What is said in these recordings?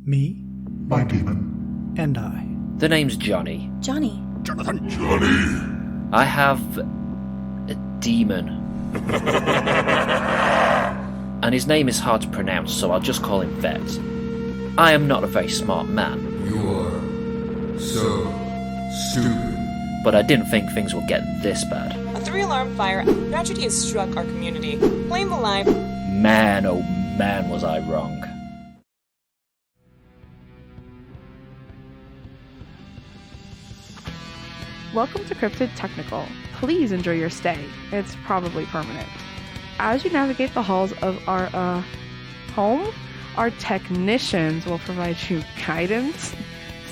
Me, My demon. and I. The name's Johnny. Johnny. Jonathan. Johnny. I have a demon. And his name is hard to pronounce, so I'll just call him Vet. I am not a very smart man. You are so stupid. But I didn't think things would get this bad. A 3-alarm fire tragedy has struck our community. Blame the line. Man, oh man, was I wrong. Welcome to Cryptid Technical. Please enjoy your stay. It's probably permanent. As you navigate the halls of our, home, our technicians will provide you guidance.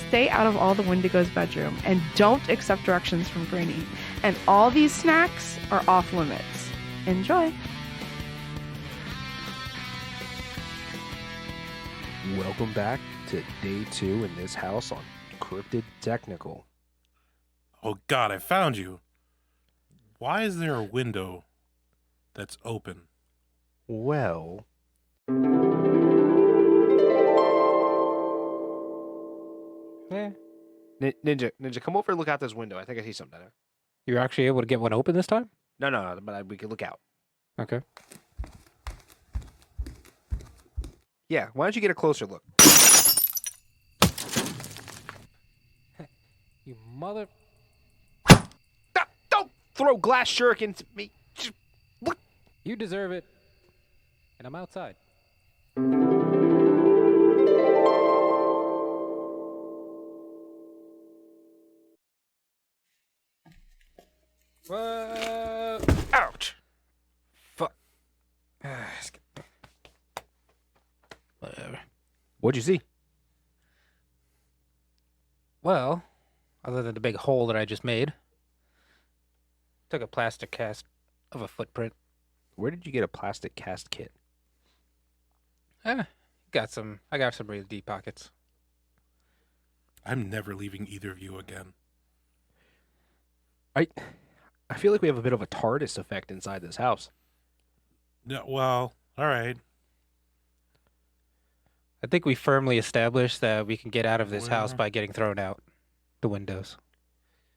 Stay out of all the Wendigo's bedroom and don't accept directions from Granny. And all these snacks are off limits. Enjoy. Welcome back to day 2 in this house on Cryptid Technical. Oh God, I found you. Why is there a window that's open? Well, Ninja, come over and look out this window. I think I see something there. You're actually able to get one open this time? No, but we can look out. Okay. Yeah, why don't you get a closer look? You mother... Don't throw glass shurikens at me. Just look. You deserve it. And I'm outside. Ouch. Fuck. Whatever. What'd you see? Well, other than the big hole that I just made, took a plastic cast of a footprint. Where did you get a plastic cast kit? I got some really deep pockets. I'm never leaving either of you again. I feel like we have a bit of a TARDIS effect inside this house. No, well, all right. I think we firmly established that we can get out of this house Where? by getting thrown out the windows.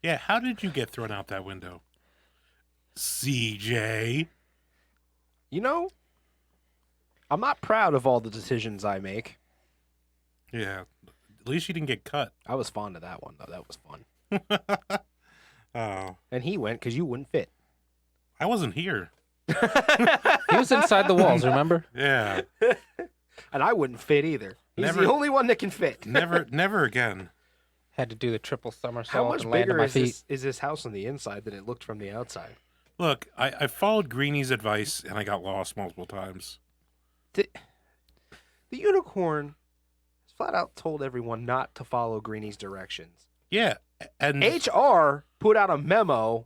Yeah, how did you get thrown out that window? CJ? You know, I'm not proud of all the decisions I make. Yeah, at least you didn't get cut. I was fond of that one, though. That was fun. Oh, And he went because you wouldn't fit. I wasn't here. He was inside the walls, remember? Yeah, And I wouldn't fit either. He's Never- the only one that can fit. never again. Had to do the triple somersault How much and land on bigger my is feet. this house on the inside than it looked from the outside? Look, I followed Greenie's advice and I got lost multiple times. The unicorn has flat out told everyone not to follow Greenie's directions. Yeah, and HR put out a memo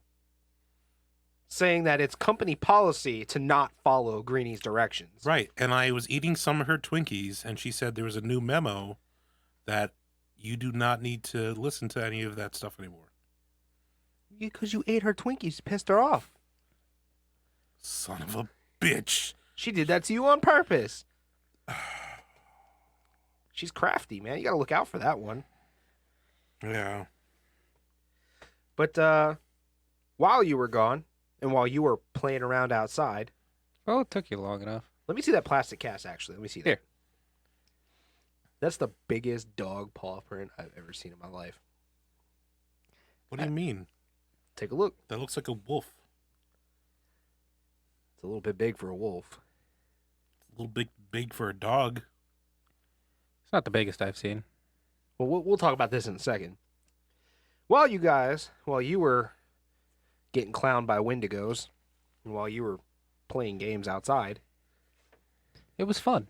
saying that it's company policy to not follow Greenie's directions. right, and I was eating some of her Twinkies, and she said there was a new memo that you do not need to listen to any of that stuff anymore. Because you ate her Twinkies, pissed her off. Son of a bitch. She did that to you on purpose. She's crafty, man. You got to look out for that one. Yeah. But while you were gone and while you were playing around outside, Well, it took you long enough. let me see that plastic cast, actually. Let me see that. Here. That's the biggest dog paw print I've ever seen in my life. What do you mean? Take a look. That looks like a wolf. It's a little bit big for a wolf. A little big for a dog. It's not the biggest I've seen. Well, we'll talk about this in a second. While you were getting clowned by Wendigos, and while you were playing games outside, It was fun.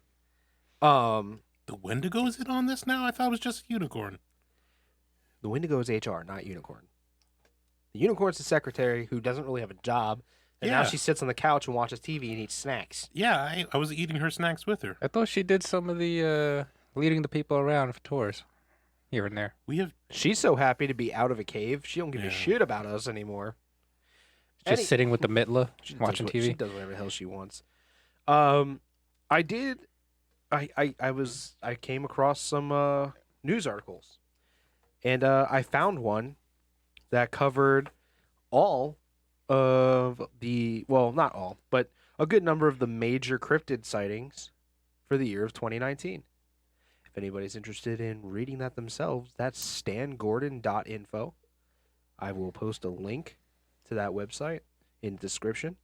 The Wendigo is in on this now? I thought it was just a unicorn. the Wendigo is HR, not Unicorn. The Unicorn's the secretary who doesn't really have a job, and now Yeah. she sits on the couch and watches TV and eats snacks. Yeah, I was eating her snacks with her. I thought she did some of the leading the people around for tours here and there. We have She's so happy to be out of a cave, she don't give a Yeah. shit about us anymore. Just sitting with the Mitla, She watching does TV. She does whatever the hell she wants. I did I came across some news articles, and I found one that covered all of not all, but a good number of the major cryptid sightings for the year of 2019. If anybody's interested in reading that themselves, that's stangordon.info. I will post a link to that website in the description.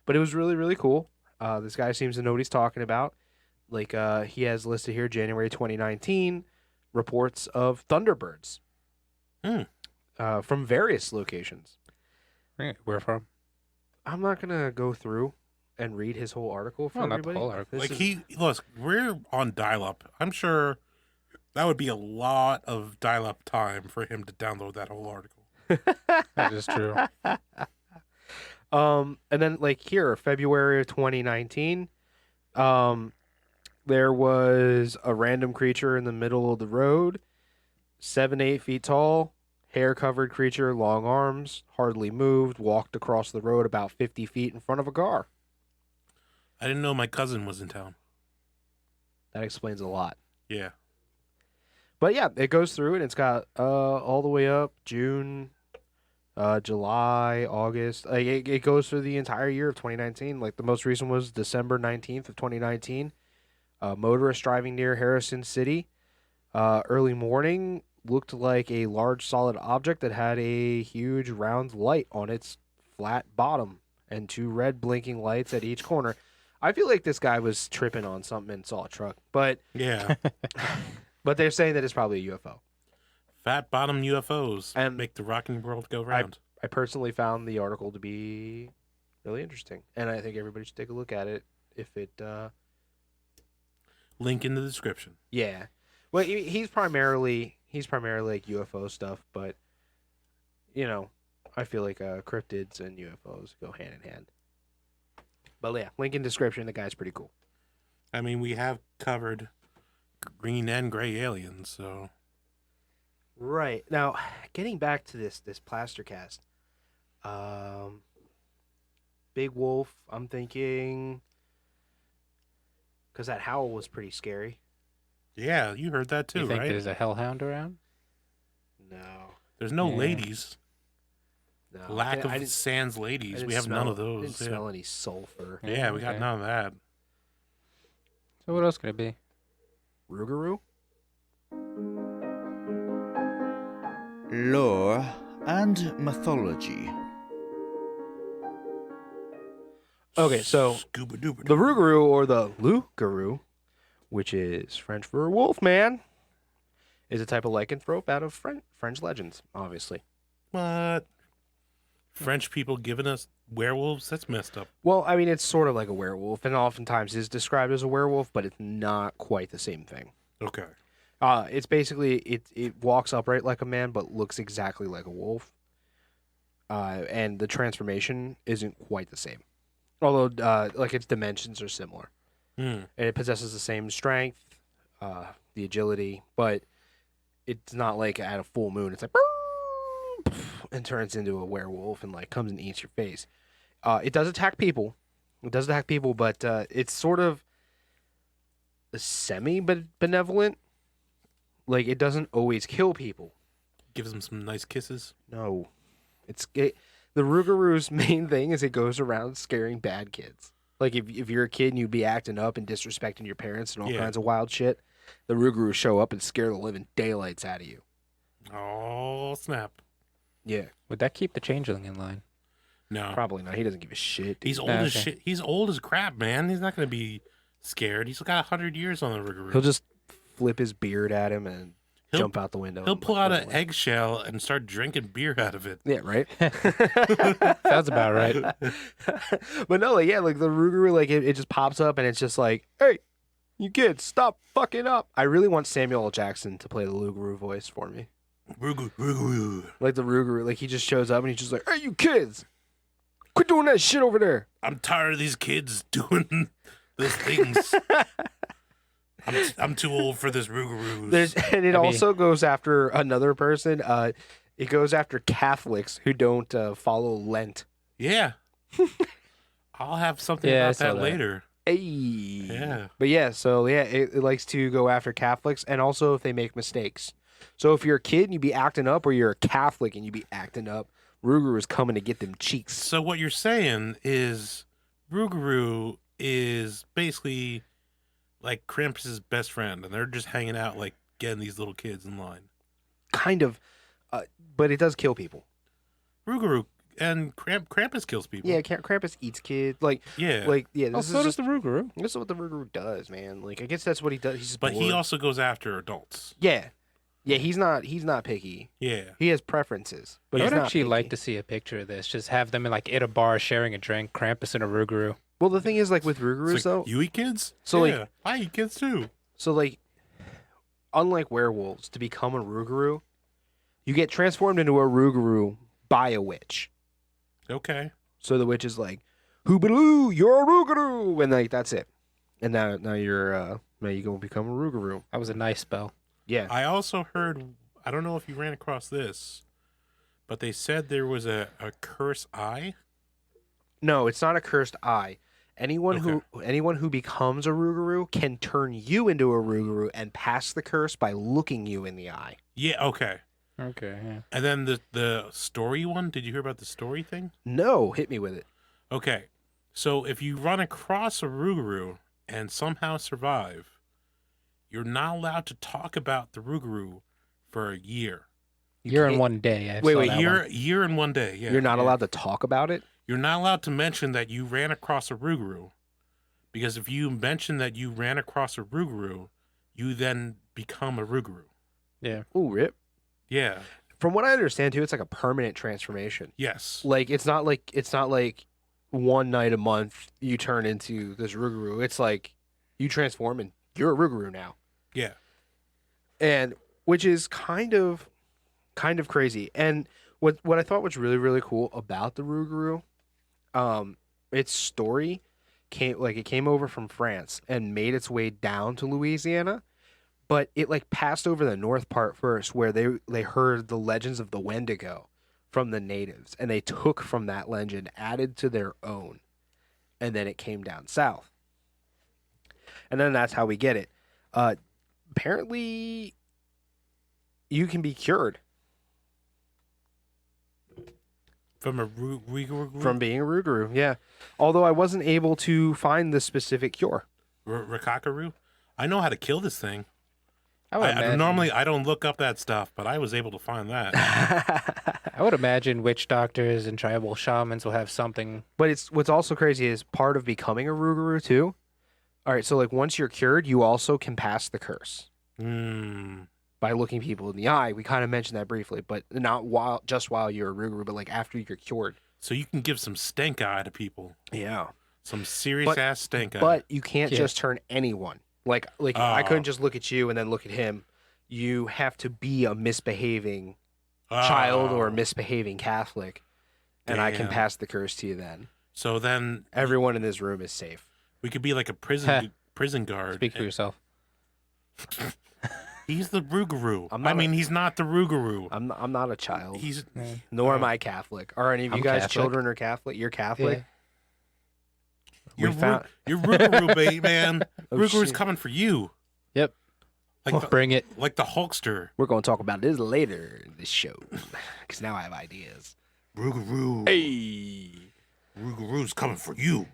But it was really, really cool. This guy seems to know what he's talking about. Like, he has listed here January 2019 reports of thunderbirds from various locations. Where from? I'm not going to go through and read his whole article for Well, not everybody. the whole article. This Like is- look, we're on dial-up. I'm sure that would be a lot of dial-up time for him to download that whole article. That is true. And then like here, February of 2019, there was a random creature in the middle of the road, 7 to 8 feet tall, hair-covered creature, long arms, hardly moved, walked across the road about 50 feet in front of a car. I didn't know my cousin was in town. That explains a lot. Yeah. But yeah, it goes through and it's got all the way up June, July, August. Like it goes through the entire year of 2019. Like the most recent was December 19th of 2019. Motorist driving near Harrison City. Early morning looked like a large solid object that had a huge round light on its flat bottom and 2 red blinking lights at each corner. I feel like this guy was tripping on something and saw a truck, but Yeah. they're saying that it's probably a UFO. Fat bottom UFOs And make the rocking world go round. I personally found the article to be really interesting, and I think everybody should take a look at it if it. Link in the description. Yeah, well, he's primarily like UFO stuff, but you know, I feel like cryptids and UFOs go hand in hand. But yeah, link in description. The guy's pretty cool. I mean, we have covered green and gray aliens, so Right now, getting back to this plaster cast, Big Wolf. I'm thinking because that howl was pretty scary. yeah, you heard that too, You think right? there's a hellhound around? No, There's no Yeah. ladies. no. Lack I of didn't- sans I ladies. didn't We have none smell- of those. Didn't yeah. smell any sulfur. Yeah, we got Okay. none of that. So what else could it be? Rougarou. Lore and mythology. Okay, so Scuba duper. the Rougarou or the Loup-garou, which is French for wolf man, is a type of lycanthrope out of French legends, obviously. What? French people giving us werewolves? That's messed up. Well, I mean, it's sort of like a werewolf, and oftentimes is described as a werewolf, but it's not quite the same thing. Okay. It's basically it walks upright like a man, but looks exactly like a wolf. And the transformation isn't quite the same, although like its dimensions are similar, Hmm. and it possesses the same strength, the agility, but it's not like at a full moon. It's like and turns into a werewolf and like comes and eats your face. It does attack people. It does attack people, but it's sort of semi-benevolent. Like, it doesn't always kill people. Gives them some nice kisses. No. The Rougarou's main thing is it goes around scaring bad kids. Like, if you're a kid and you'd be acting up and disrespecting your parents and all Yeah. kinds of wild shit, the Rougarou show up and scare the living daylights out of you. Oh, snap. Yeah. Would that keep the changeling in line? No. Probably not. He doesn't give a shit. He's old Ah, as okay. shit. He's old as crap, man. He's not going to be scared. He's got 100 years on the Rougarou. He'll just flip his beard at him and He'll- jump out the window. He'll and, pull like, out run an away. eggshell and start drinking beer out of it. Yeah, right? Sounds about right. But no, like, yeah, like the Rougarou, like it just pops up and it's just like, hey, you kids, stop fucking up. I really want Samuel L. Jackson to play the Rougarou voice for me. Rougarou. Like the Rougarou, like he just shows up and he's just like, hey, you kids, quit doing that shit over there. I'm tired of these kids doing those things. I'm too old for this Rougarou. And it I mean- also goes after another person. It goes after Catholics who don't follow Lent. Yeah. I'll have something Yeah, I about saw that that. later. Hey. Yeah. But yeah, so yeah, it likes to go after Catholics and also if they make mistakes. So if you're a kid and you be acting up, or you're a Catholic and you be acting up, Rougarou is coming to get them cheeks. So what you're saying is Rougarou is basically like Krampus's best friend, and they're just hanging out, like getting these little kids in line. Kind of, but it does kill people. Rougarou and Krampus kills people. Yeah, Krampus eats kids. Like, Yeah. yeah. Oh, This so is does just, the Rougarou. this is what the Rougarou does, man. Like, I guess that's what he does. He's just But he bored. also goes after adults. Yeah, he's not picky. Yeah. He has preferences, but I he's would not actually like picky. to see a picture of this. Just have them in like at a bar sharing a drink, Krampus and a Rougarou. Well, the thing is, like with It's Rougarous, like, though. you eat kids? So, like- yeah, I eat kids too. So, like, unlike werewolves, to become a Rougarou, you get transformed into a Rougarou by a witch. Okay. So the witch is like, "Hoobaloo, you're a Rougarou," and like that's it. And now you're now you go become a Rougarou. That was a nice spell. Yeah. I also heard, I don't know if you ran across this, but they said there was a curse eye. No, it's not a cursed eye. Anyone who becomes a Rougarou can turn you into a Rougarou and pass the curse by looking you in the eye. Yeah, okay. Okay, yeah. And then the story one, did you hear about the story thing? No, hit me with it. Okay. So if you run across a Rougarou and somehow survive, you're not allowed to talk about the Rougarou for a year. Year in can't- one day. I Wait, saw wait, that one. Year in one day, yeah. You're not yeah. allowed to talk about it. You're not allowed to mention that you ran across a Rougarou, because if you mention that you ran across a Rougarou, you then become a Rougarou. Yeah. Ooh, rip. Yeah. From what I understand too, it's like a permanent transformation. Yes. Like it's not like one night a month you turn into this Rougarou. It's like you transform and you're a Rougarou now. Yeah. And which is kind of crazy. And what I thought was really, really cool about the Rougarou, its story came over from France and made its way down to Louisiana, but it like passed over the north part first, where they heard the legends of the Wendigo from the natives, and they took from that legend, added to their own, and then it came down south. And then that's how we get it. Apparently you can be cured From a Rougarou? from being a Rougarou, yeah. Although I wasn't able to find the specific cure. Rakakaroo? I know how to kill this thing. I would imagine, Normally, I don't look up that stuff, but I was able to find that. I would imagine witch doctors and tribal shamans will have something. But what's also crazy is part of becoming a Rougarou too. All right, so like once you're cured, you also can pass the curse by looking people in the eye. We kind of mentioned that briefly, but not while you're a Rougarou, but like after you're cured. So you can give some stank eye to people. Yeah. Some serious ass stank eye. But you can't Yeah. just turn anyone. Like I couldn't Oh. just look at you and then look at him. You have to be a misbehaving child or a Oh. misbehaving Catholic, and I can Damn. pass the curse to you then. So then Everyone in this room is safe. we could be like a prison guard. Speak for yourself. He's the Rougarou. I'm not I mean, he's not the Rougarou. I'm not a child. He's Nor am I Catholic. Are any of you I'm guys Catholic. children are Catholic? You're Catholic? you're We found- you're Rougarou, baby, man. Oh, Rougarou's shit. coming for you. Yep. Like the, Bring it. like the Hulkster. We're going to talk about this later in this show because now I have ideas. Rougarou. Hey. Rougarou's coming for you.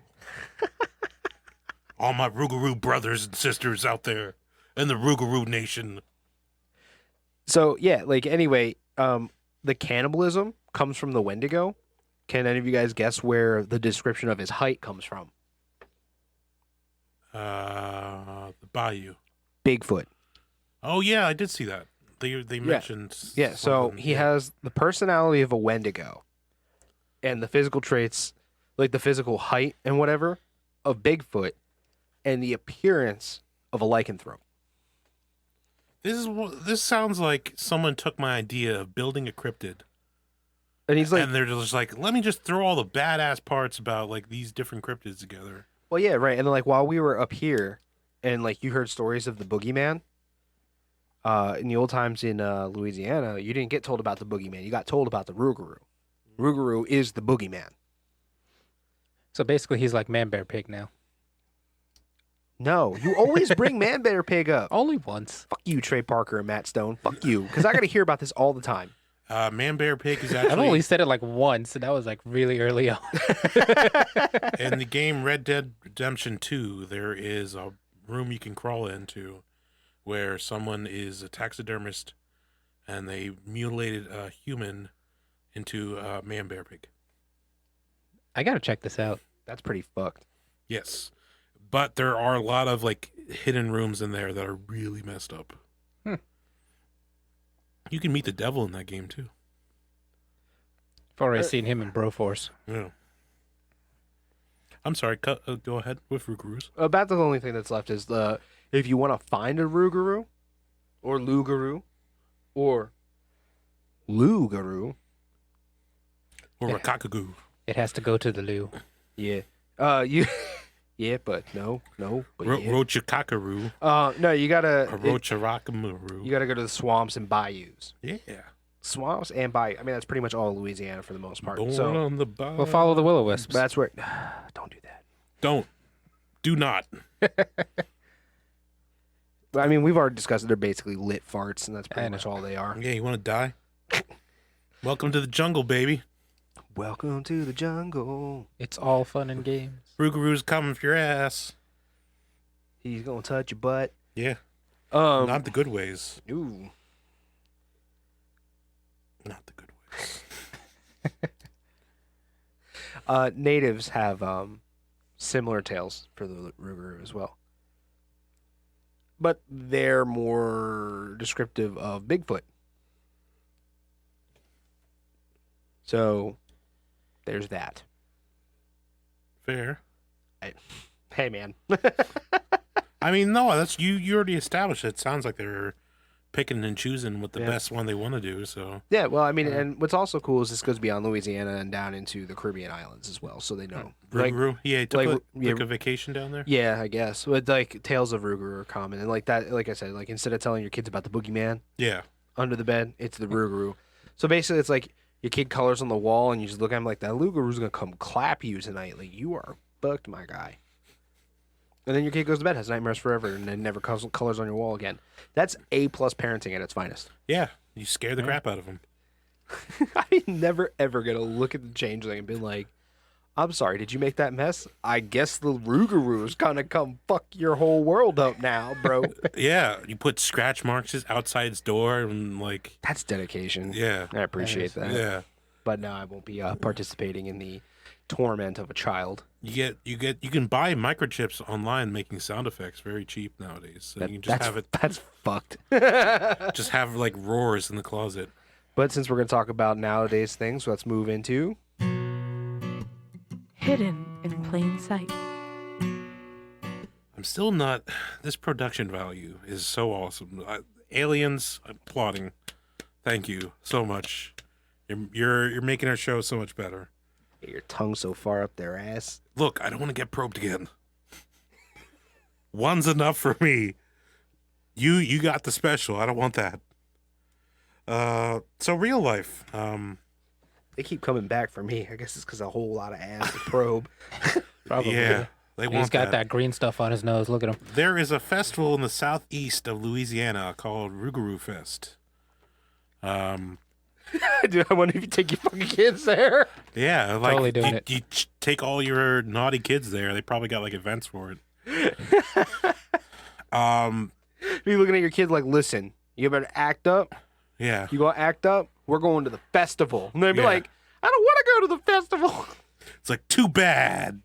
All my Rougarou brothers and sisters out there in the Rougarou nation. So, yeah, like anyway, the cannibalism comes from the Wendigo. Can any of you guys guess where the description of his height comes from? The Bayou. Bigfoot. Oh yeah, I did see that. They mentioned. Yeah, so something, he yeah. has the personality of a Wendigo and the physical traits, like the physical height and whatever, of Bigfoot and the appearance of a lycanthrope. This sounds like someone took my idea of building a cryptid, And he's like, and they're just like, let me just throw all the badass parts about like these different cryptids together. well, yeah, right. And then, like, while we were up here and, like, you heard stories of the boogeyman, in the old times in Louisiana, you didn't get told about the boogeyman. You got told about the Rougarou. Rougarou is the boogeyman. So basically, he's like Man Bear Pig now. No, you always bring Man Bear Pig up. Only once. Fuck you, Trey Parker and Matt Stone. Fuck you, because I got to hear about this all the time. Man Bear Pig is I've actually only said it like once, and that was like really early on. in the game Red Dead Redemption 2. There is a room you can crawl into where someone is a taxidermist and they mutilated a human into a Man Bear Pig. I gotta check this out. That's pretty fucked. Yes. But there are a lot of like hidden rooms in there that are really messed up. You can meet the devil in that game too. I've already seen him in Broforce. Yeah. I'm sorry. Go ahead with Rougarous. About the only thing that's left is if you want to find a Rougarou or Lougarou or Lougarou. Or Yeah. a cockagoo. It has to go to the loo. Yeah. Yeah, but no, but yeah. Roachakakaru. No, you gotta. Or Roacharakamuru. You gotta go to the swamps and bayous. Yeah. Swamps and bayou. I mean, that's pretty much all Louisiana for the most part. Born So on the bayou. We'll follow the will-o-wisps. that's where. Don't do that. Don't. Do not. I mean, we've already discussed it. They're basically lit farts, and that's I pretty know. much all they are. Yeah, you want to die? Welcome to the jungle, baby. Welcome to the jungle. It's all fun and games. Rougarous coming for your ass. He's gonna touch your butt. Yeah. Not the good ways. Ooh. Not the good ways. Natives have similar tales for the Rougarou as well, but they're more descriptive of Bigfoot. So there's that. Fair. Hey, man. I mean, no, that's you already established it. It sounds like they're picking and choosing what the Yeah. best one they want to do, so. Yeah, well, I mean, and what's also cool is this goes beyond Louisiana and down into the Caribbean islands as well, so they know. Rougarou? Yeah, he took like, a vacation down there? Yeah, I guess. But like tales of Rougarou are common, and like that, like I said, like instead of telling your kids about the boogeyman Yeah. under the bed, it's the Rougarou. So basically, it's like your kid colors on the wall, and you just look at him like that Rougarou's gonna come clap you tonight. Like you are fucked, my guy. And then your kid goes to bed, has nightmares forever, and then never colors on your wall again. That's A+ parenting at its finest. Yeah. You scare the crap out of them. I'm never ever gonna look at the changeling and be like, "I'm sorry, did you make that mess? I guess the Rougarou's gonna come fuck your whole world up now, bro." Yeah. You put scratch marks outside its door and like. That's dedication. Yeah. I appreciate that. Yeah. But no, I won't be participating in the torment of a child. You can buy microchips online making sound effects very cheap nowadays. So you can just have it That's fucked. just have like roars in the closet. But since we're gonna talk about nowadays things, let's move into Hidden in plain sight. I'm still not. This production value is so awesome. Aliens, I'm applauding. Thank you so much. You're making our show so much better. your tongue so far up their ass. Look, I don't want to get probed again. One's enough for me. You got the special. I don't want that. So real life. They keep coming back for me. I guess it's because a whole lot of ass to probe. Probably. Yeah, they want He's got that green stuff on his nose. Look at him. There is a festival in the southeast of Louisiana called Rougarou Fest. Dude, I wonder if you take your fucking kids there. Yeah, like Totally doing it. you take all your naughty kids there. They probably got like events for it. You're looking at your kids like, listen, you better act up. Yeah. You gonna act up? We're going to the festival. And they'd be Yeah. like, I don't want to go to the festival. It's like, too bad.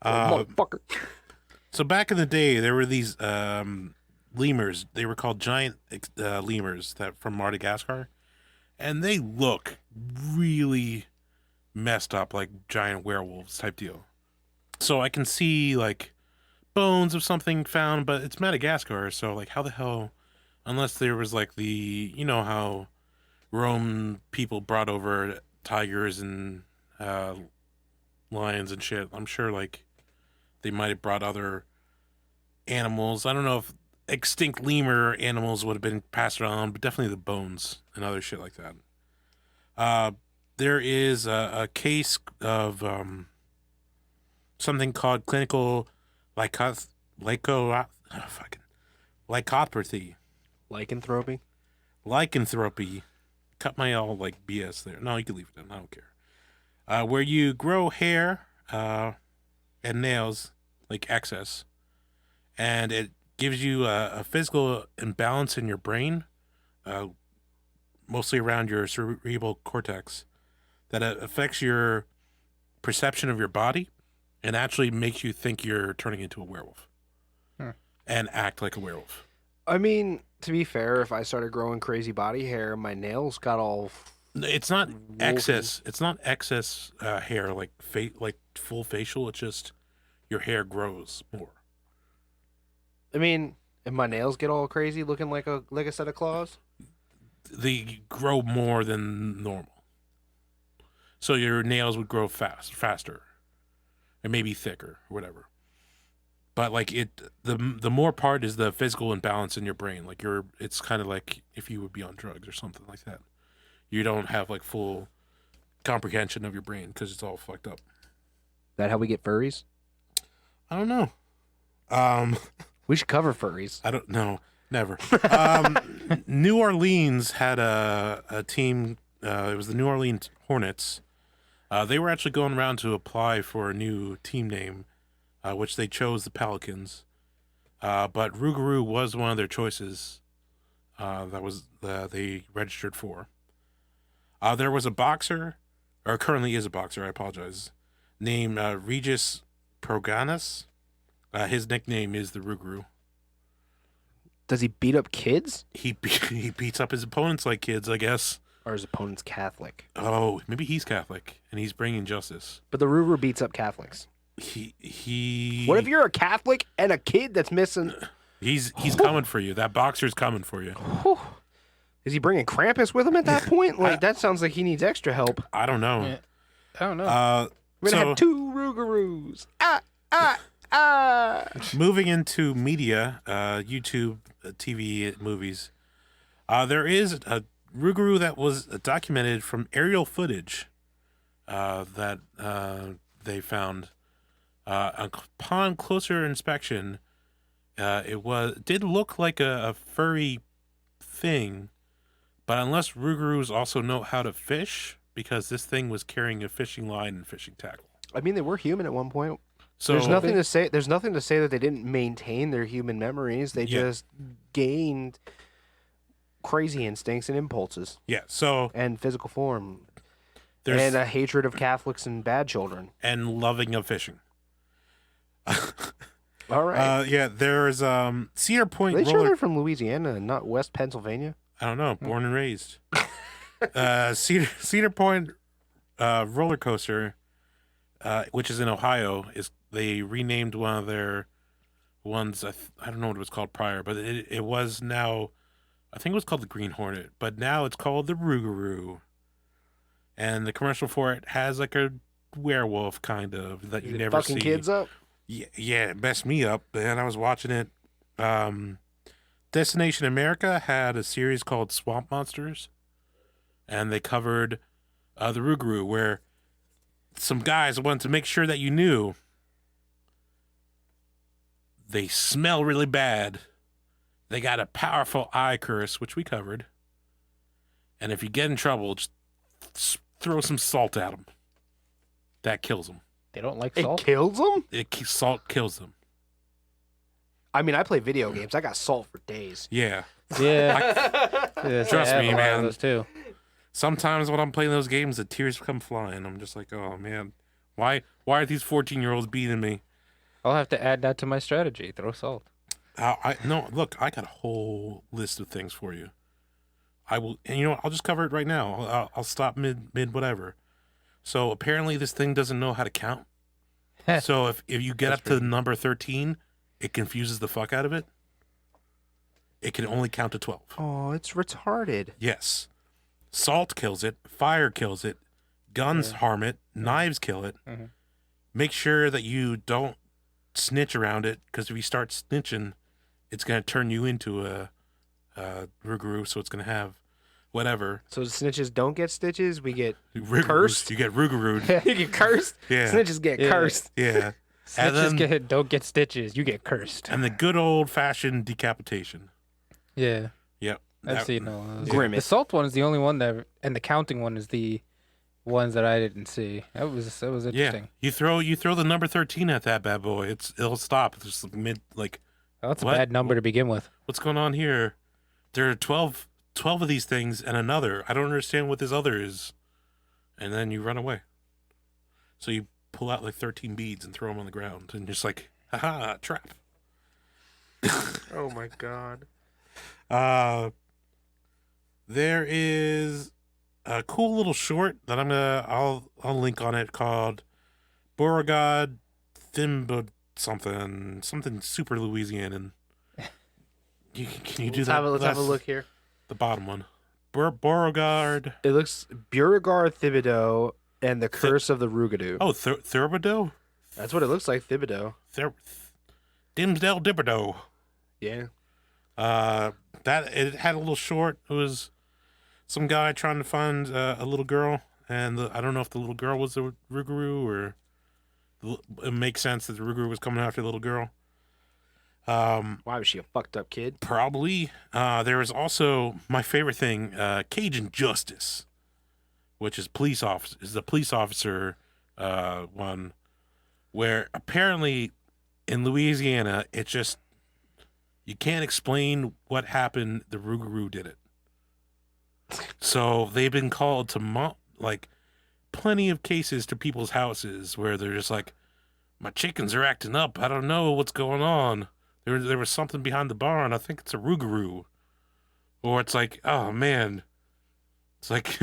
Motherfucker. So back in the day, there were these lemurs. They were called giant lemurs that from Madagascar. And they look really messed up, like giant werewolves type deal. So I can see like bones of something found, but it's Madagascar. So like, how the hell, unless there was like the, you know how Rome people brought over tigers and lions and shit. I'm sure like they might have brought other animals. I don't know if extinct lemur animals would have been passed around, but definitely the bones and other shit like that. There is a case of something called clinical lycopathy. Lycanthropy. Lycanthropy. Cut my all like BS there. No, you can leave it in. I don't care. Where you grow hair and nails like excess, and it gives you a physical imbalance in your brain, mostly around your cerebral cortex, that affects your perception of your body and actually makes you think you're turning into a werewolf and act like a werewolf. I mean, to be fair, if I started growing crazy body hair, my nails got all. It's not excess. It's not excess hair like full facial. It's just your hair grows more. I mean, if my nails get all crazy, looking like a set of claws, they grow more than normal. So your nails would grow faster, and maybe thicker, or whatever. But like the more part is the physical imbalance in your brain. Like it's kind of like if you would be on drugs or something like that. You don't have like full comprehension of your brain because it's all fucked up. That how we get furries? I don't know. We should cover furries. I don't know. Never. New Orleans had a team. It was the New Orleans Hornets. They were actually going around to apply for a new team name, which they chose the Pelicans. But Rougarou was one of their choices. They registered for. There was a boxer, or currently is a boxer, I apologize, named Regis Proganas. His nickname is the Rougarou. Does he beat up kids? He beats up his opponents like kids, I guess. Or his opponent's Catholic? Oh, maybe he's Catholic, and he's bringing justice. But the Rougarou beats up Catholics. He. What if you're a Catholic and a kid that's missing? He's coming for you. That boxer's coming for you. Is he bringing Krampus with him at that point? Like, that sounds like he needs extra help. I don't know. Yeah. I don't know. We're going to have 2 Rougarous. Moving into media, YouTube, TV, movies, there is a Rougarou that was documented from aerial footage that they found. Upon closer inspection, it did look like a furry thing, but unless Rougarous also know how to fish, because this thing was carrying a fishing line and fishing tackle. I mean, they were human at one point. So there's nothing to say that they didn't maintain their human memories. They just gained crazy instincts and impulses. Yeah. So and physical form. And a hatred of Catholics and bad children. And loving of fishing. All right. Yeah, there's Cedar Point. Are they sure they're from Louisiana and not West Pennsylvania? I don't know. Born and raised. Cedar Point roller coaster, which is in Ohio, they renamed one of their ones. I don't know what it was called prior, but it was now. I think it was called the Green Hornet, but now it's called the Rougarou. And the commercial for it has like a werewolf kind of that you never see. Fucking kids up. Yeah, it messed me up, man. I was watching it. Destination America had a series called Swamp Monsters, and they covered the Rougarou, where some guys wanted to make sure that you knew they smell really bad. They got a powerful eye curse, which we covered. And if you get in trouble, just throw some salt at them. That kills them. They don't like salt? It kills them? Salt kills them. I mean, I play video games. I got salt for days. Yeah. Yeah. Trust me, man. Those too. Sometimes when I'm playing those games, the tears come flying. I'm just like, oh, man. Why are these 14-year-olds beating me? I'll have to add that to my strategy. Throw salt. No, look, I got a whole list of things for you. I will, and you know what? I'll just cover it right now. I'll stop mid whatever. So apparently this thing doesn't know how to count. So if you get up to the number 13, it confuses the fuck out of it. It can only count to 12. Oh, it's retarded. Yes. Salt kills it. Fire kills it. Guns harm it. Knives kill it. Mm-hmm. Make sure that you don't snitch around it, because if you start snitching, it's going to turn you into a Rougarou, so it's going to have whatever. So snitches don't get stitches. We get cursed. You get Rougarou. You get cursed. Yeah. Snitches get cursed. Yeah. Snitches don't get stitches. You get cursed. And the good old fashioned decapitation. Yeah, Yep. I've seen those. Grimace. The salt one is the only one that, and the counting one is the ones that I didn't see. That was interesting. Yeah. You throw the number 13 at that bad boy. It'll stop. It's just like Oh, that's what? a bad number to begin with. What's going on here? There are 12 of these things and another. I don't understand what this other is. And then you run away. So you pull out like 13 beads and throw them on the ground and just like, haha, trap. Oh my god. There is a cool little short that I'll link on it called Beauregard Thimba something super Louisianan. Can you do that? Let's have a look here. The bottom one. Beauregard. It looks Beauregard Thibodeau and the Curse of the Rougarou. Oh, Thibodeau? That's what it looks like, Thibodeau. Dimsdale Thibodeau. Yeah. That it had a little short. It was some guy trying to find a little girl, and I don't know if the little girl was the Rougarou or it makes sense that the Rougarou was coming after the little girl. Why was she a fucked up kid? Probably. There was also my favorite thing, Cajun Justice, which is the police officer one, where apparently in Louisiana it just you can't explain what happened. The Rougarou did it. So they've been called to plenty of cases to people's houses where they're just like, my chickens are acting up. I don't know what's going on. There was something behind the barn. I think it's a Rougarou. Or it's like, oh man. It's like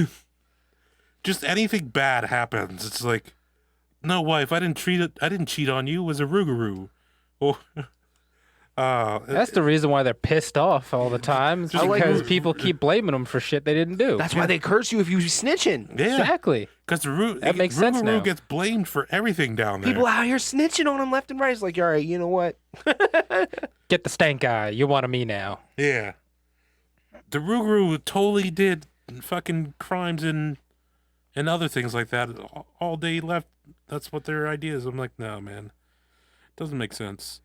just anything bad happens. It's like, no wife, I didn't cheat on you. It was a Rougarou. Or That's the reason why they're pissed off all the time. It's because people keep blaming them for shit they didn't do. That's why they curse you if you snitching. yeah. Exactly. Because That makes sense now. Rougarou gets blamed for everything down there. People out here snitching on them left and right. It's like, all right, you know what? Get the stank eye. You want me now. Yeah. The Rougarou totally did fucking crimes and other things like that all day left. That's what their idea is. I'm like, no, man. Doesn't make sense.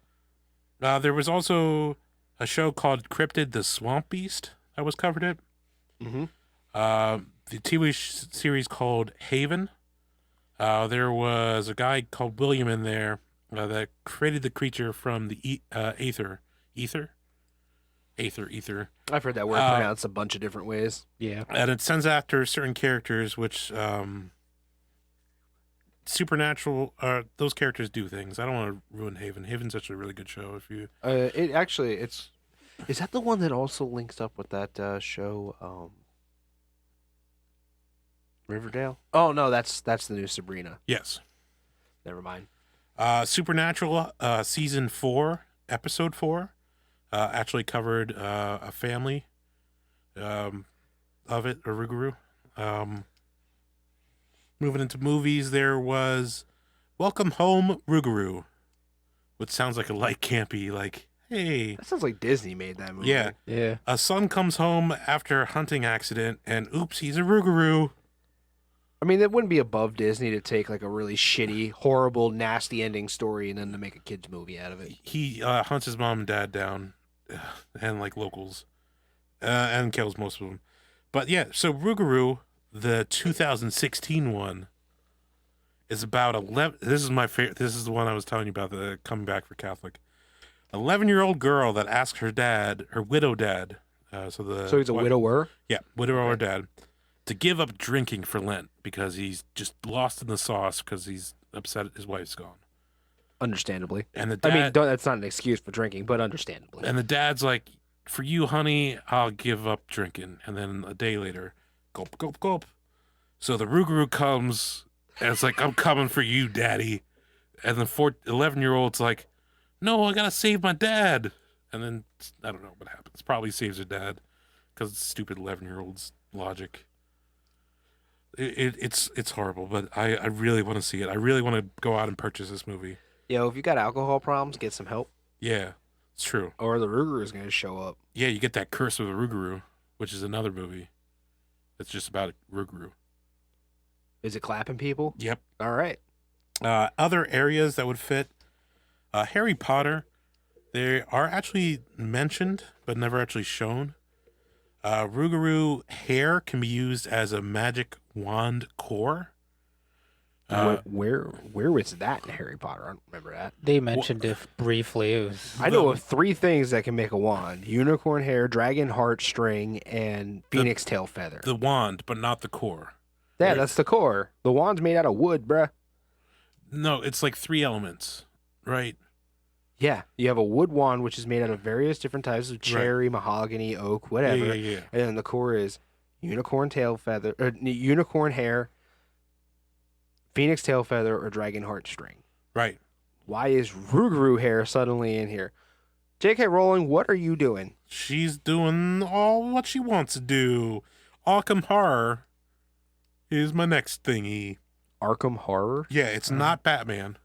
There was also a show called Cryptid, the Swamp Beast that was covered it. Mm-hmm. The TV series called Haven. There was a guy called William in there that created the creature from the Aether. Ether? Ether. I've heard that word pronounced a bunch of different ways. Yeah. And it sends after certain characters, which supernatural. Those characters do things. I don't want to ruin Haven. Haven's actually a really good show. If you, Is that the one that also links up with that show, Riverdale? Oh no, that's the new Sabrina. yes, Never mind. Supernatural season 4, episode 4, actually covered a family of it, a Rougarou. Moving into movies, there was Welcome Home, Rougarou, which sounds like a light campy, like, hey. That sounds like Disney made that movie. Yeah. Yeah. A son comes home after a hunting accident, and oops, he's a Rougarou. I mean, it wouldn't be above Disney to take like a really shitty, horrible, nasty ending story and then to make a kids movie out of it. He hunts his mom and dad down, and like locals, and kills most of them. But yeah, so Rougarou, the 2016 one, is about 11. This is my favorite. This is the one I was telling you about, the coming back for Catholic. 11-year-old girl that asked her dad, her widow dad, so he's a widower? Yeah, widower dad, to give up drinking for Lent because he's just lost in the sauce because he's upset his wife's gone. Understandably. And the dad, I mean, that's not an excuse for drinking, but understandably. And the dad's like, for you, honey, I'll give up drinking. And then a day later, gulp, gulp, gulp. So the Rougarou comes, and it's like, I'm coming for you, daddy. And the 11-year-old's like, no, I gotta save my dad. And then, I don't know what happens. Probably saves her dad because it's stupid 11-year-old's logic. It's horrible, but I really want to see it. I really want to go out and purchase this movie. Yo, if you got alcohol problems, get some help. Yeah, it's true. Or the Rougarou is going to show up. Yeah, you get that Curse of the Rougarou, which is another movie. It's just about a Rougarou. Is it clapping people? Yep. All right. Other areas that would fit. Harry Potter, they are actually mentioned, but never actually shown. Rougarou hair can be used as a magic wand core. Where was that in Harry Potter? I don't remember that. They mentioned it briefly. It was I know of 3 things that can make a wand: unicorn hair, dragon heart string, and phoenix tail feather. The wand, but not the core. Yeah, that's the core. The wand's made out of wood, bruh. No, it's like 3 elements, right? Yeah, you have a wood wand, which is made out of various different types of cherry, mahogany, oak, whatever. Yeah. And then the core is unicorn tail feather, or unicorn hair, phoenix tail feather, or dragon heart string. Right. Why is Rougarou hair suddenly in here? J.K. Rowling, what are you doing? She's doing all what she wants to do. Arkham Horror is my next thingy. Arkham Horror? Yeah, it's not Batman.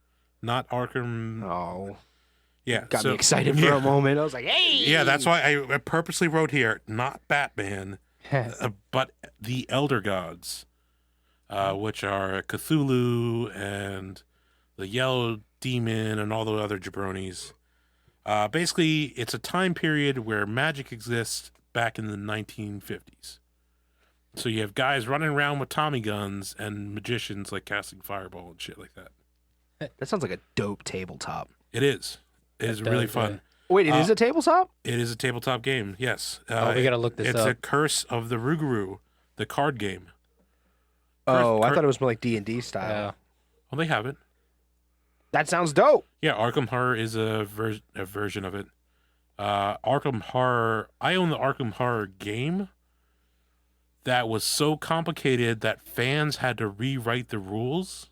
Not Arkham. Oh. Yeah. Got me excited for a moment. I was like, hey! Yeah, that's why I purposely wrote here, not Batman, but the Elder Gods, which are Cthulhu and the Yellow Demon and all the other jabronis. Basically, it's a time period where magic exists back in the 1950s. So you have guys running around with Tommy guns and magicians like casting fireball and shit like that. That sounds like a dope tabletop. It is. It is really fun. Wait, it is a tabletop? It is a tabletop game, yes. we gotta look this it's up. It's a Curse of the Rougarou, the card game. Oh, I thought it was more like D&D style. Yeah. Well, they have it. That sounds dope. Yeah, Arkham Horror is a version of it. Arkham Horror, I own the Arkham Horror game that was so complicated that fans had to rewrite the rules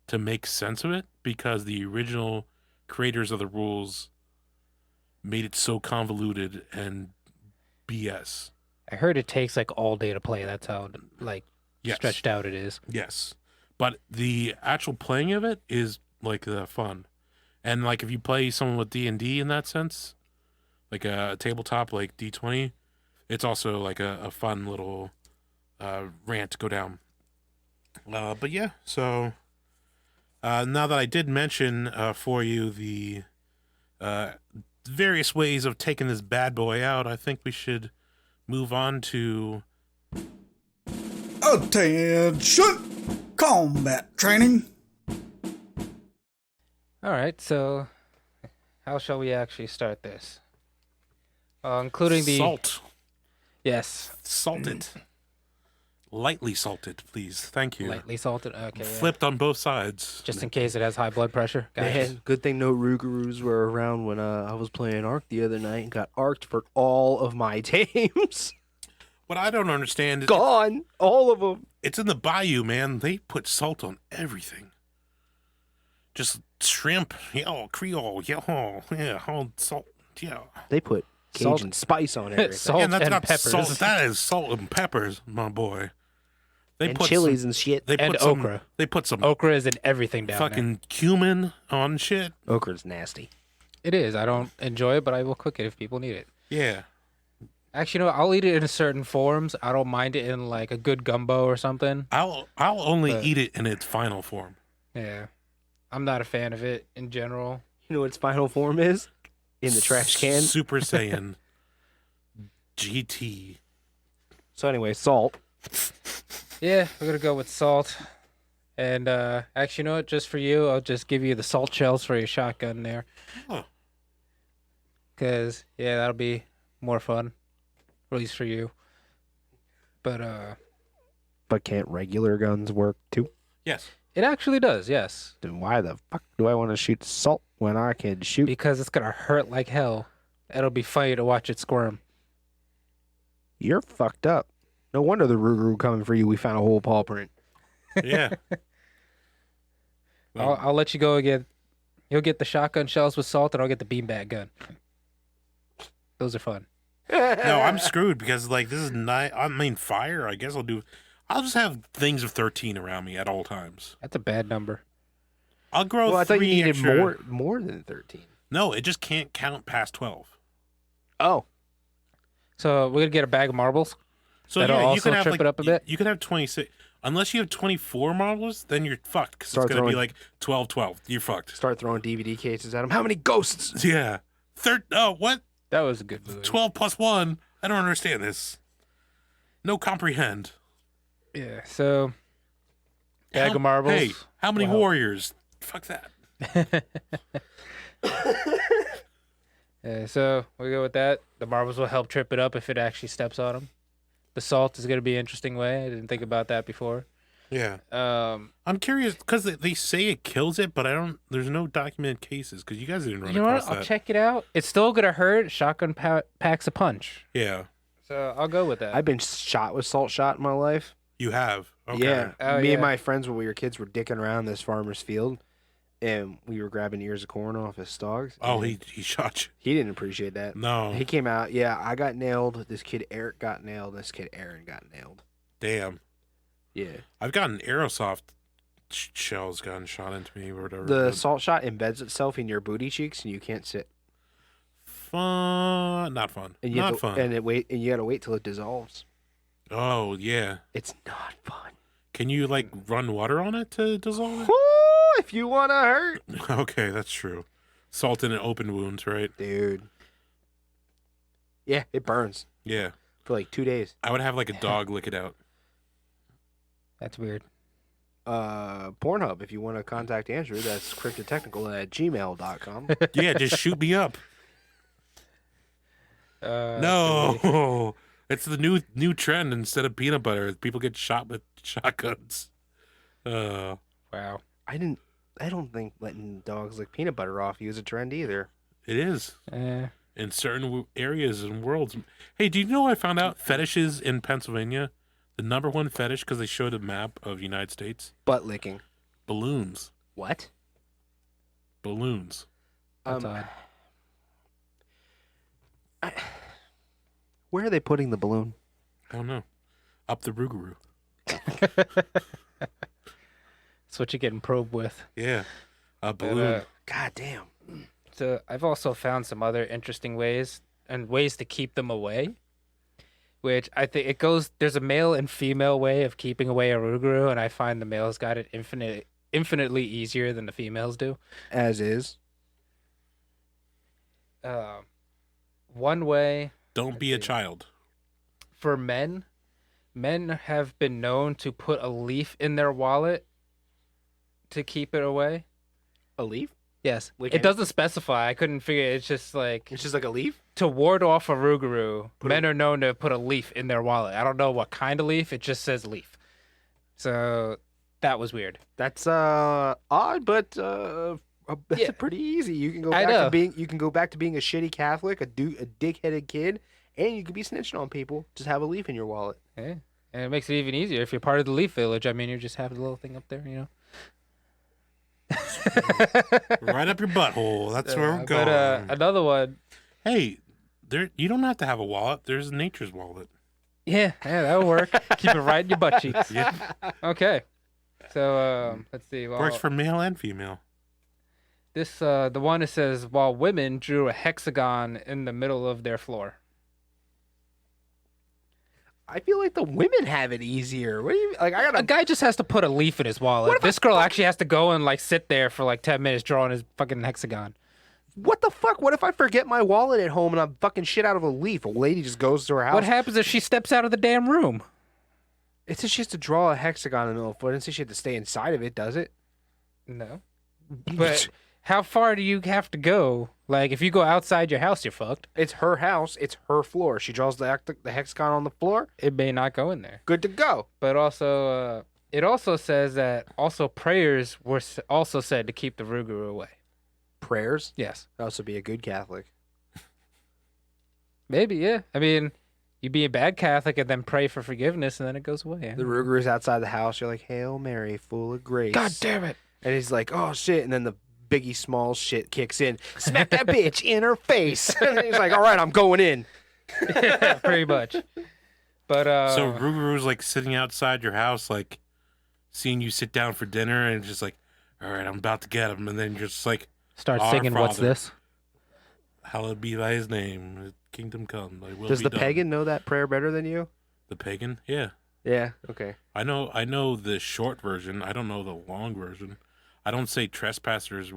to make sense of it because the original creators of the rules made it so convoluted and BS. I heard it takes like all day to play. That's how Yes. stretched out it is. Yes. But the actual playing of it is like the fun. And like if you play someone with D&D in that sense, like a tabletop like D20, it's also like a fun little rant to go down. But yeah, so now that I did mention for you the various ways of taking this bad boy out, I think we should move on to Attention! Combat training. All right, so how shall we actually start this? Including the salt. Yes, Salted. Lightly salted, please. Thank you. lightly salted. Okay, yeah. Flipped on both sides. Just in case it has high blood pressure. Guys. Man, good thing no Rougarous were around when I was playing Ark the other night and got arced for all of my tames. What I don't understand is Gone! All of them. it's in the bayou, man. They put salt on everything. Just shrimp, Creole, all salt, yeah. They put Salt- Cajun spice on everything. Salt and that's and not peppers. salt. That is salt and peppers, my boy. They and put chilies some, and shit. They and put some, okra. They put some Okra is in everything down fucking cumin on shit. Okra's nasty. there. It is. I don't enjoy it, but I will cook it if people need it. Yeah. Actually, no, I'll eat it in certain forms. I don't mind it in like a good gumbo or something. I'll only But- eat it in its final form. Yeah. I'm not a fan of it in general. You know what its final form is? In the trash can. Super Saiyan GT. So anyway, salt. Yeah, we're gonna go with salt. And actually, you know what? Just for you, I'll just give you the salt shells for your shotgun there. Oh. Cause yeah, that'll be more fun, at least for you. But But can't regular guns work too? Yes. it actually does, yes, Then why the fuck do I want to shoot salt when I can shoot? because it's gonna hurt like hell. It'll be funny to watch it squirm. You're fucked up. No wonder the Rougarou coming for you. We found a whole paw print. Yeah. Well, I'll let you go again. You'll get the shotgun shells with salt, and I'll get the beanbag gun. Those are fun. no, I'm screwed because like this is not. I mean, fire. I guess I'll just have things of 13 around me at all times. That's a bad number. I'll grow. Well, I thought you 3 needed extra- more than 13. No, it just can't count past 12. Oh, So we're gonna get a bag of marbles. So That'll yeah, you also can have trip like it up a bit? You can have 26. Unless you have 24 marbles, then you're fucked. Because it's Start going to be throwing- like 12, 12. You're fucked. Start throwing DVD cases at him. How many ghosts? Yeah. What? That was a good movie. 12 plus 1? I don't understand this. No comprehend. Yeah, so bag of marbles. Hey, how many Wow. warriors? Fuck that. Yeah, so we go with that. The marbles will help trip it up if it actually steps on them. The salt is going to be an interesting way. I didn't think about that before. Yeah. Um, I'm curious because they say it kills it, but there's no documented cases because you guys didn't run you know what? across that. I'll check it out. It's still going to hurt. Shotgun packs a punch. Yeah. So I'll go with that. I've been shot with salt shot in my life. You have. Okay. Yeah. Oh, Me and yeah. my friends, when we were kids, were dicking around this farmer's field, and we were grabbing ears of corn off his stalks. Oh, and he shot you. he didn't appreciate that. No. He came out. Yeah, I got nailed. This kid Eric got nailed. This kid Aaron got nailed. Damn. Yeah. I've gotten aerosoft shells gotten shot into me or whatever. The but salt shot embeds itself in your booty cheeks, and you can't sit. fun. Not fun. And you Not have to, fun. And you gotta wait till it dissolves. Oh yeah. It's not fun. Can you like run water on it to dissolve it? Woo, if you wanna hurt, Okay, that's true. Salt in an open wound, right? dude. Yeah, it burns Yeah. for like 2 days. I would have like a dog lick it out. That's weird. Pornhub, if you want to contact Andrew, that's cryptidtechnical@gmail.com. Yeah, just shoot me up. No. It's the new trend. Instead of peanut butter, people get shot with shotguns. Wow. I don't think letting dogs lick peanut butter off you is a trend either. It is. Eh. In certain areas and worlds. Hey, do you know I found out fetishes in Pennsylvania? The number one fetish, because they showed a map of United States. Butt licking. Balloons. What? Balloons. That's odd. Where are they putting the balloon? I don't know. Up the Rougarou. That's what you're getting probed with. Yeah. A balloon. God damn. So I've also found some other interesting ways to keep them away. Which I think it goes. There's a male and female way of keeping away a Rougarou, and I find the males got it infinitely easier than the females do. As is. One way Don't be a child. for men have been known to put a leaf in their wallet to keep it away. A leaf? Yes, Like it any- doesn't specify. I couldn't figure. It's just like It's just like a leaf? to ward off a Rougarou. Men are known to put a leaf in their wallet. I don't know what kind of leaf. It just says leaf. So that was weird. That's odd, but that's Yeah. pretty easy. You can go I back know. to being a shitty Catholic, a dick-headed kid, and you could be snitching on people. Just have a leaf in your wallet. Yeah. And it makes it even easier if you're part of the Leaf Village. I mean, you just have the little thing up there, you know. Right up your butthole. That's where we're going. But another one. Hey, you don't have to have a wallet. There's nature's wallet. Yeah, that'll work. Keep it right in your butt cheeks. Yeah. Okay. So let's see. Well, Works for male and female. this the one that says while women drew a hexagon in the middle of their floor. I feel like the women have it easier. What do you like? I A gotta. guy just has to put a leaf in his wallet. This girl actually has to go and like sit there for like 10 minutes drawing his fucking hexagon. What the fuck? What if I forget my wallet at home and I'm fucking shit out of a leaf? A lady just goes to her house. What happens if she steps out of the damn room? It says she has to draw a hexagon in the middle of the foot. It doesn't say she has to stay inside of it, does it? No. But how far do you have to go? Like, if you go outside your house, you're fucked. It's her house. It's her floor. She draws the hexagon on the floor. It may not go in there. Good to go. But also, it also says that also prayers were also said to keep the Rougarou away. Prayers. Yes. That also be a good Catholic. Maybe, yeah. I mean, you be a bad Catholic and then pray for forgiveness and then it goes away. Yeah. The Rougarou outside the house. You're like, Hail Mary, full of grace. God damn it. And he's like, oh shit. And then the Biggie Smalls shit kicks in. Smack that bitch in her face. And he's like, all right, I'm going in. Yeah, pretty much. But, So Rougarou's like sitting outside your house, like seeing you sit down for dinner, and just like, all right, I'm about to get him, and then you're just like, start Our singing, what's Father. this? hallowed be thy name, kingdom come. Thy will Does be the done. pagan know that prayer better than you? The pagan, yeah. Yeah. Okay. I know the short version. I don't know the long version. I don't say trespassers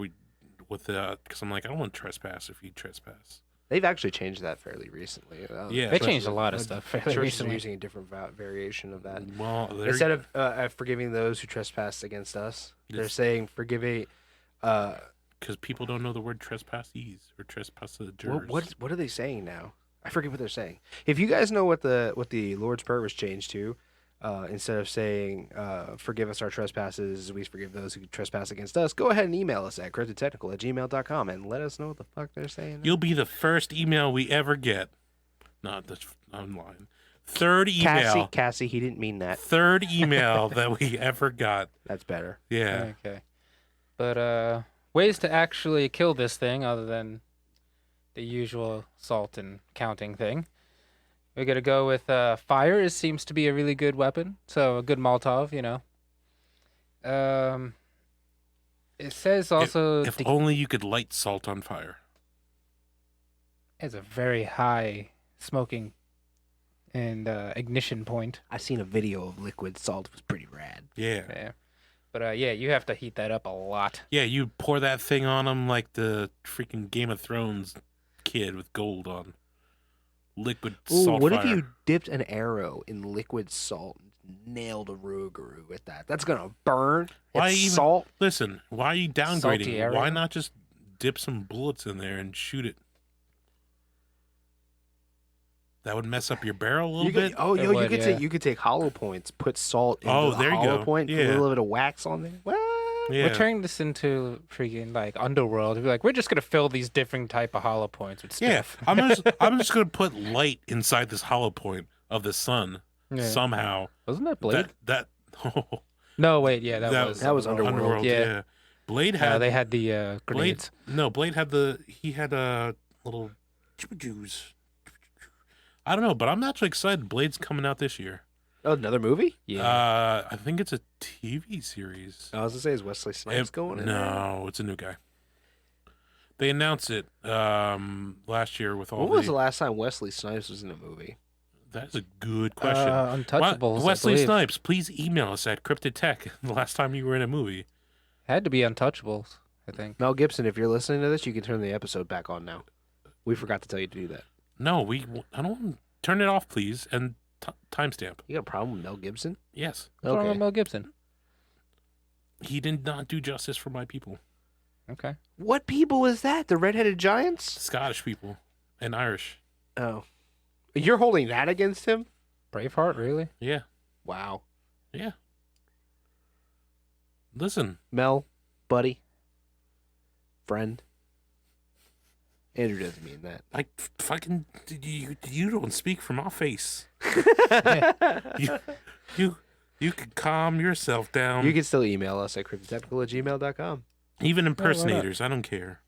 because I'm like, I don't want to trespass if you trespass. They've actually changed that fairly recently. Yeah, They changed a lot of stuff fairly Churches are recently. using a different variation of that. Well, Instead of forgiving those who trespass against us, they're saying forgiving. Because people don't know the word trespassees or trespassers. What are they saying now? I forget what they're saying. If you guys know what the Lord's Prayer was changed to, instead of saying forgive us our trespasses, we forgive those who trespass against us, go ahead and email us at cryptidtechnical@gmail.com and let us know what the fuck they're saying. You'll be the first email we ever get. I'm lying. Third email. Cassie, he didn't mean that. Third email that we ever got. That's better. Yeah. Okay. But ways to actually kill this thing other than the usual salt and counting thing. We're going to go with fire. It seems to be a really good weapon. So a good Molotov, you know. It says also... If only you could light salt on fire. It's a very high smoking and ignition point. I seen a video of liquid salt. It was pretty rad. Yeah. Yeah. But yeah, you have to heat that up a lot. Yeah, you pour that thing on them like the freaking Game of Thrones kid with gold on. Liquid salt What fire. if you dipped an arrow in liquid salt and nailed a Rougarou with that? That's going to burn. Why It's even- salt. Listen, why are you Salty downgrading? area? Why not just dip some bullets in there and shoot it? That would mess up your barrel a little bit. You could take hollow points, put salt into Oh, the there you hollow go. point, put Yeah. a little bit of wax on there. What? Yeah. We're turning this into freaking like Underworld. We're like, we're just gonna fill these different type of hollow points with Yeah, stuff. I'm just gonna put light inside this hollow point of the sun Yeah. somehow. Wasn't that Blade? That No, was That was Underworld. Yeah. Blade had they had the Blade. grenades. No, Blade had little Jews. I don't know, but I'm actually excited. Blade's coming out this year. Oh, another movie? I think it's a TV series. I was going to say, is Wesley Snipes going in there? No, it's a new guy. They announced it last year with all When was the last time Wesley Snipes was in a movie? That's a good question. Untouchables. I Wesley believe. Snipes, please email us at cryptidtech the last time you were in a movie. Had to be Untouchables, I think. Mel Gibson, if you're listening to this, you can turn the episode back on now. We forgot to tell you to do that. No, I don't turn it off, please, and timestamp. You got a problem with Mel Gibson? Yes. What's wrong with Okay. Mel Gibson? He did not do justice for my people. Okay. What people is that? The redheaded giants? Scottish people and Irish. Oh. You're holding that against him? Braveheart, really? Yeah. Wow. Yeah. Listen. Mel, buddy, friend. Andrew doesn't mean that. I fucking you don't speak from our face. You could calm yourself down. You can still email us at cryptidtechnical@gmail.com. Even impersonators, I don't care.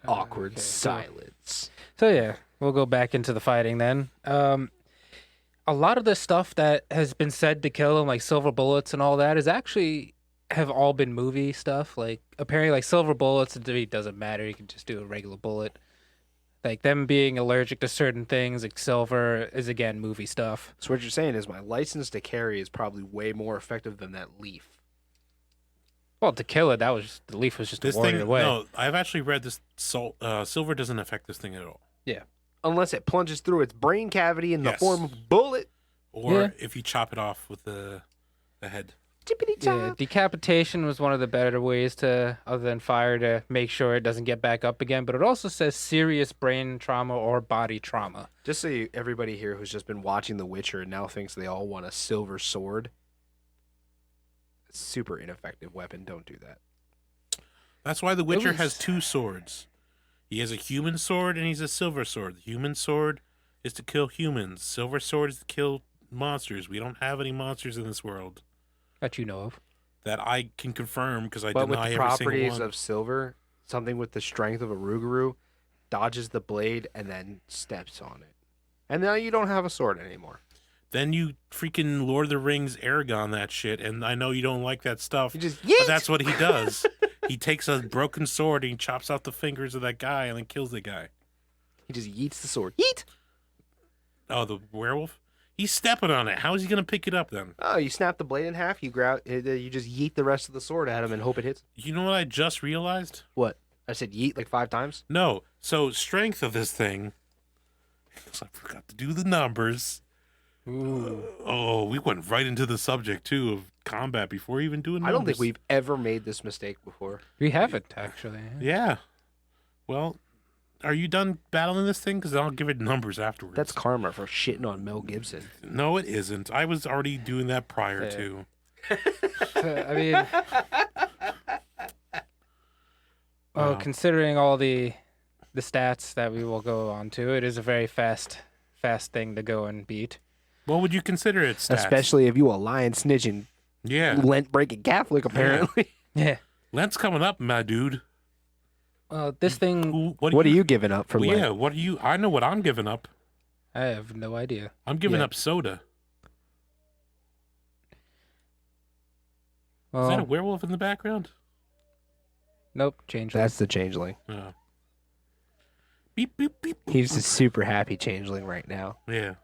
Awkward okay, silence. So yeah, we'll go back into the fighting then. A lot of the stuff that has been said to kill him, like silver bullets and all that, is actually have all been movie stuff. Like apparently, like silver bullets, it doesn't matter. You can just do a regular bullet. Like them being allergic to certain things, like silver, is again movie stuff. So what you're saying is my license to carry is probably way more effective than that leaf. Well, to kill it, the leaf was just This to ward thing, it away. no, I've actually read this. Silver doesn't affect this thing at all. Unless it plunges through its brain cavity in the Yes. form of a bullet. Or Yeah. if you chop it off with the head. Tippity Yeah, top. decapitation was one of the better ways to, other than fire, to make sure it doesn't get back up again. But it also says serious brain trauma or body trauma. Just so everybody here who's just been watching The Witcher and now thinks they all want a silver sword. Super ineffective weapon. Don't do that. That's why The Witcher was- has two swords. He has a human sword and he's a silver sword. The human sword is to kill humans. Silver sword is to kill monsters. We don't have any monsters in this world That you know of. that I can confirm because I But with deny the every single properties one. of silver, something with the strength of a Rougarou dodges the blade and then steps on it. And now you don't have a sword anymore. Then you freaking Lord of the Rings Aragon that shit, and I know you don't like that stuff, You just but yeet! that's what he does. He takes a broken sword and he chops out the fingers of that guy and then kills the guy. He just yeets the sword. Yeet! Oh, the werewolf? He's stepping on it. How is he going to pick it up then? Oh, you snap the blade in half, you you just yeet the rest of the sword at him and hope it hits. You know what I just realized? What? I said yeet like 5 times? No. So, strength of this thing. I forgot to do the numbers. Ooh. Oh, we went right into the subject, too, of combat before even doing numbers. I don't think we've ever made this mistake before. We haven't, actually. Yeah. Well, are you done battling this thing? Because I'll give it numbers afterwards. That's karma for shitting on Mel Gibson. No, it isn't. I was already doing that prior Yeah. to. I mean, well, considering all the stats that we will go on to, it is a very fast thing to go and beat. What would you consider its stats? Especially if you a lying, snitching, Yeah. Lent-breaking Catholic, apparently. Yeah. Lent's coming up, my dude. This thing, What are you giving up for Lent? Yeah, what are you... I know what I'm giving up. I have no idea. I'm giving Yeah. up soda. Well, Is that a werewolf in the background? nope, change. That's the changeling. Oh. Beep, beep, beep. He's a super happy changeling right now. Yeah.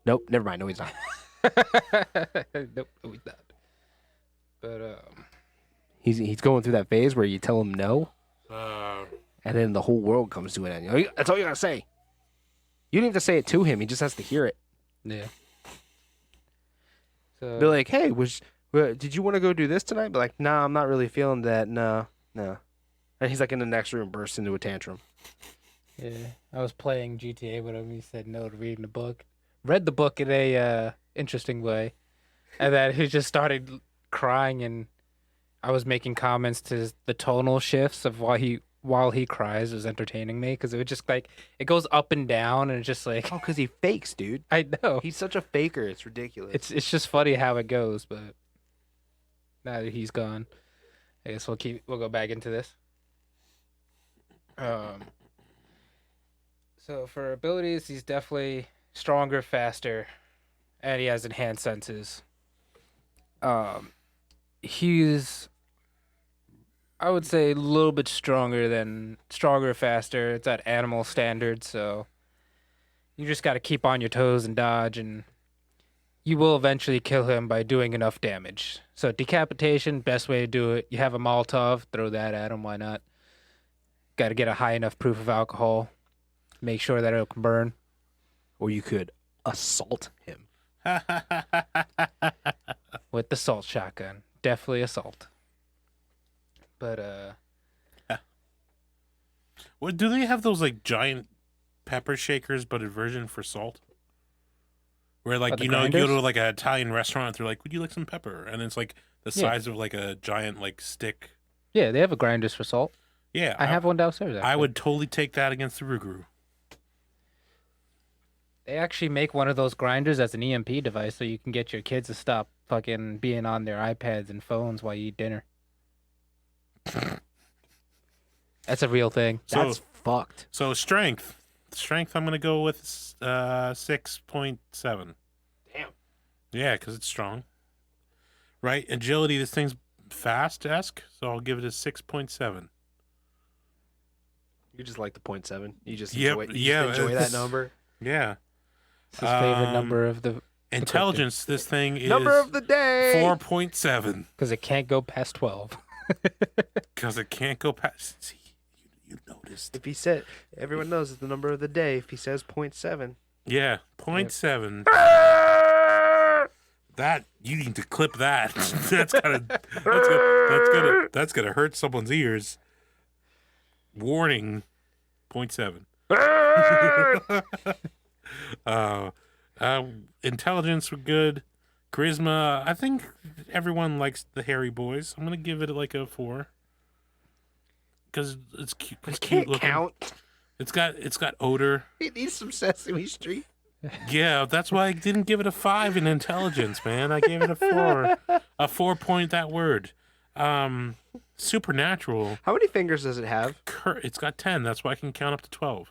Nope, never mind. No, he's not. Nope, he's not. But He's going through that phase where you tell him no, Uh, and then the whole world comes to an end. That's all you gotta say. You don't have to say it to him. He just has to hear it. yeah. So Be like, hey, did you want to go do this tonight? Be like, nah, I'm not really feeling that. No. And he's like in the next room, bursts into a tantrum. yeah, I was playing GTA with him. He said no to reading the book. Read the book in a interesting way, and then he just started crying, and I was making comments to the tonal shifts of while he cries. It was entertaining me because it would just like it goes up and down, and it's just like Oh, because he fakes, dude. I know He's such a faker. It's ridiculous. it's just funny how it goes. But now that he's gone, I guess we'll go back into this. So for abilities, he's definitely stronger, faster, and he has enhanced senses. He's, I would say, a little bit stronger, faster. It's at animal standards, so you just got to keep on your toes and dodge, and you will eventually kill him by doing enough damage. So decapitation, best way to do it. You have a Molotov, throw that at him. Why not? Got to get a high enough proof of alcohol. Make sure that it'll burn. Or you could assault him. With the salt shotgun. Definitely assault. But, what do they have those like giant pepper shakers, but a version for salt? Where like the you go grinders? to like an Italian restaurant, they're like, "Would you like some pepper?" And it's like the size of like a giant like stick. yeah, they have a grinders for salt. Yeah, I have one downstairs. I Actually. would totally take that against the Rougarou. They actually make one of those grinders as an EMP device so you can get your kids to stop fucking being on their iPads and phones while you eat dinner. That's a real thing. So- That's fucked. So strength, I'm gonna go with 6.7. Damn. Yeah, because it's strong. Right, agility. This thing's fast-esque, so I'll give it a 6.7. You just like the 0.7. You just Yep, enjoy, enjoy that it's- number. Yeah. It's his favorite number of the Intelligence. This thing is Number of the day. 4.7 because it can't go past 12. because it can't go past. See, you noticed. If he said, everyone knows it's the number of the day. If he says 0.7. Yeah, 0.7. That you need to clip that. That's gonna hurt someone's ears. Warning. 0.7. Intelligence were good. Charisma, I think everyone likes the hairy boys. I'm gonna give it like a 4 because it's cute. I It's can't cute looking. count. It's got odor. He needs some Sesame Street. Yeah, that's why I didn't give it a 5 in intelligence, man. I gave it a 4. A 4 point that word. Supernatural. How many fingers does it have? It's got 10. That's why I can count up to 12.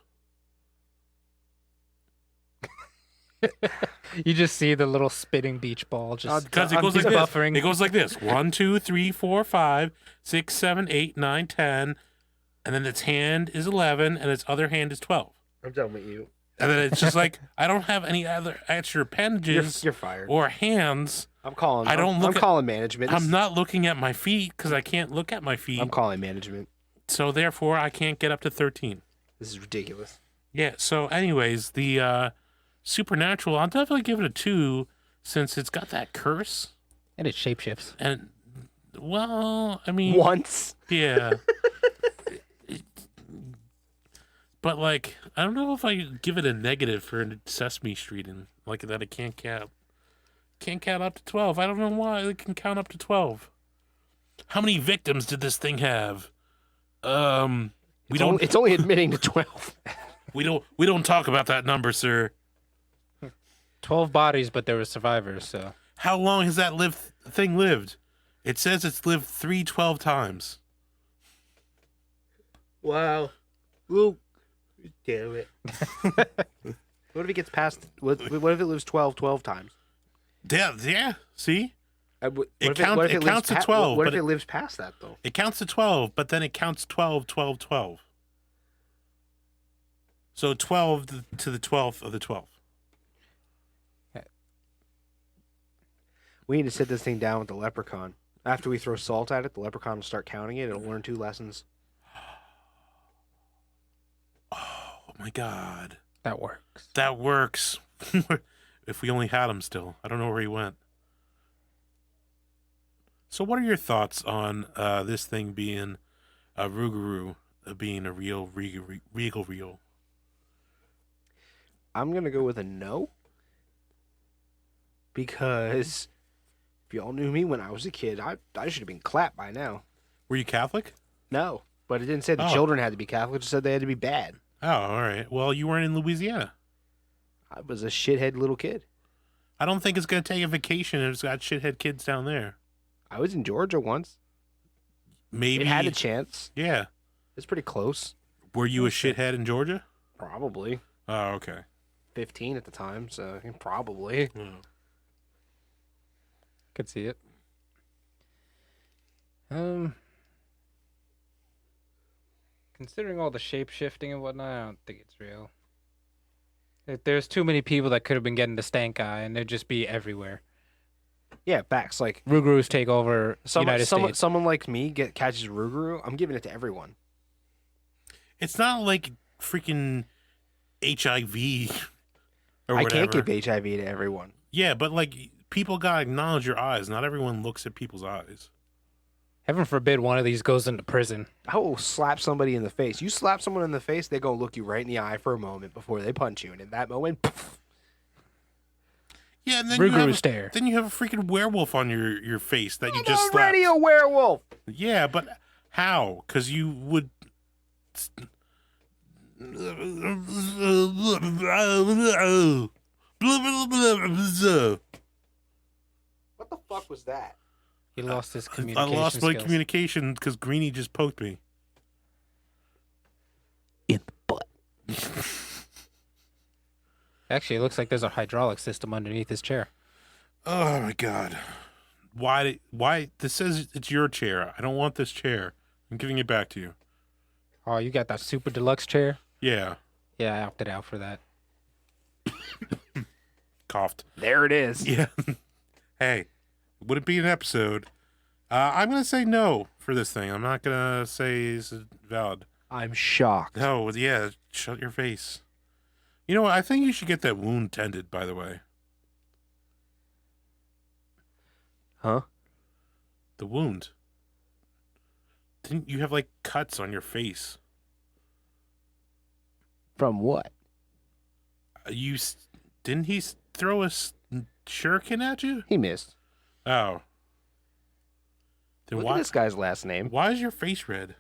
You just see the little spinning beach ball just Because it goes like buffering. this. It goes like this. 1, 2, 3, 4, 5, 6, 7, 8, 9, 10. And then its hand is 11, and its other hand is 12. I'm done with you. And then it's just like, I don't have any other extra appendages You're fired. or hands. I'm calling. I'm calling management. I'm not looking at my feet because I can't look at my feet. I'm calling management. So therefore, I can't get up to 13. This is ridiculous. Yeah, so anyways, the Supernatural, I'll definitely give it a 2 since it's got that curse. And it shapeshifts. And, well, I mean... Once. Yeah. But, like, I don't know if I give it a negative for Sesame Street and, like, that it can't count. Can't count up to 12. I don't know why it can count up to 12. How many victims did this thing have? It's only admitting to 12. We don't talk about that number, sir. 12 bodies, but there were survivors, so. How long has that thing lived? It says it's lived 312 times. Wow. Well, damn it. What if it gets past... What if it lives 12 times? Yeah. See? It counts to 12. What if it lives past that, though? It counts to 12, but then it counts 12, 12, 12. So 12 to the 12th of the 12th. We need to sit this thing down with the leprechaun. After we throw salt at it, the leprechaun will start counting it. It'll learn 2 lessons. Oh my God. That works. That works. If we only had him still. I don't know where he went. So what are your thoughts on this thing being a Rougarou, being a real regal real? I'm going to go with a no. Because if y'all knew me when I was a kid, I should have been clapped by now. Were you Catholic? No. But it didn't say the children had to be Catholic. It just said they had to be bad. Oh, all right. Well, you weren't in Louisiana. I was a shithead little kid. I don't think it's going to take a vacation if it's got shithead kids down there. I was in Georgia once. Maybe. It had a chance. Yeah. It's pretty close. Were you a shithead in Georgia? Probably. Oh, okay. 15 at the time, so probably. Could see it. Considering all the shape shifting and whatnot, I don't think it's real. There's too many people that could have been getting the stank eye, and they'd just be everywhere. Yeah, facts. Like Rougarous take over United States. Someone like me catches Rougarou, I'm giving it to everyone. It's not like freaking HIV or I whatever. can't give HIV to everyone. Yeah, but like people gotta acknowledge your eyes. Not everyone looks at people's eyes. Heaven forbid one of these goes into prison. I will slap somebody in the face. You slap someone in the face, they go look you right in the eye for a moment before they punch you, and in that moment, poof. Yeah, and then Then you have a freaking werewolf on your face that you I'm just already slapped. a werewolf. Yeah, but how? Because you would. What the fuck was that? He lost his I communication lost my skills. communication because Greenie just poked me. In the butt. Actually, it looks like there's a hydraulic system underneath his chair. Oh my God. Why this says it's your chair. I don't want this chair. I'm giving it back to you. Oh, you got that super deluxe chair? Yeah. Yeah, I opted out for that. Coughed. There it is. Yeah. Hey, would it be an episode? I'm going to say no for this thing. I'm not going to say it's valid. I'm shocked. No, yeah, shut your face. You know what? I think you should get that wound tended, by the way. Huh? The wound. Didn't you have, like, cuts on your face? From what? Didn't he throw a shuriken at you? He missed. Oh. Then Look why at this guy's last name. Why is your face red?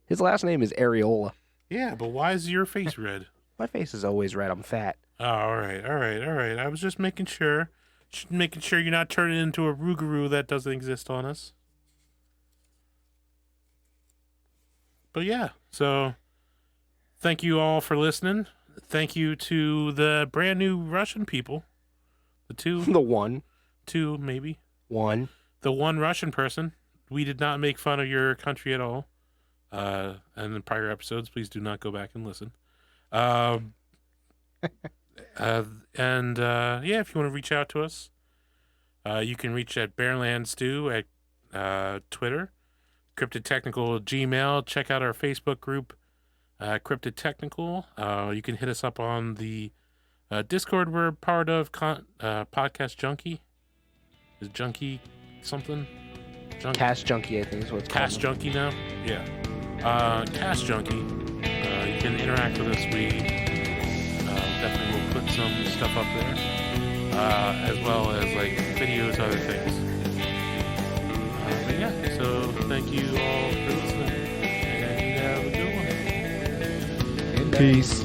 His last name is Areola. Yeah, but why is your face red? My face is always red. I'm fat. Oh, all right. I was just making sure. Making sure you're not turning into a Rougarou that doesn't exist on us. But yeah, so thank you all for listening. Thank you to the brand new Russian people. The two. The one. Two, maybe. One. The one Russian person. We did not make fun of your country at all. And in prior episodes, please do not go back and listen. Yeah, if you want to reach out to us, you can reach at Bearlandstew at Twitter, Cryptid Technical Gmail. Check out our Facebook group, Cryptid Technical. You can hit us up on the Discord we're part of, Podcast Junkie. Is Junkie something? Cash Junkie, I think is what it's called. Cash Junkie now? Yeah. Cash Junkie. You can interact with us. We definitely will put some stuff up there, as well as like videos, other things. But yeah, so thank you all for listening, and have a good one. Peace.